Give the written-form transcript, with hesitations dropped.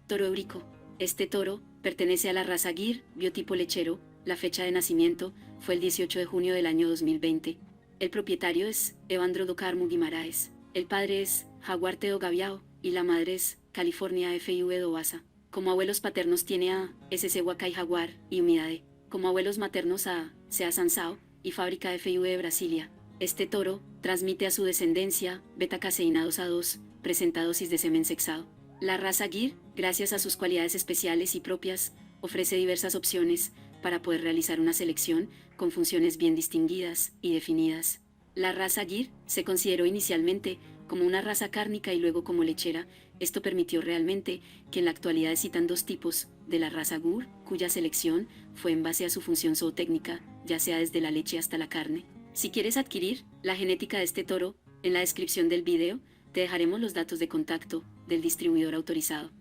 Toro Eurico. Este toro pertenece a la raza Gir, biotipo lechero. La fecha de nacimiento fue el 18 de junio del año 2020. El propietario es Evandro do Carmo Guimaraes. El padre es Jaguar Teo Gaviao y la madre es California FIV Dobasa. Como abuelos paternos tiene a SC Huacay Jaguar y Humidade. Como abuelos maternos a Sea Sansao y Fábrica FIV de Brasilia. Este toro transmite a su descendencia beta-caseína 2A2, presenta dosis de semen sexado. La raza Gir, gracias a sus cualidades especiales y propias, ofrece diversas opciones para poder realizar una selección con funciones bien distinguidas y definidas. La raza Gir se consideró inicialmente como una raza cárnica y luego como lechera. Esto permitió realmente que en la actualidad existan dos tipos de la raza Gur, cuya selección fue en base a su función zootécnica, ya sea desde la leche hasta la carne. Si quieres adquirir la genética de este toro, en la descripción del video te dejaremos los datos de contacto del distribuidor autorizado.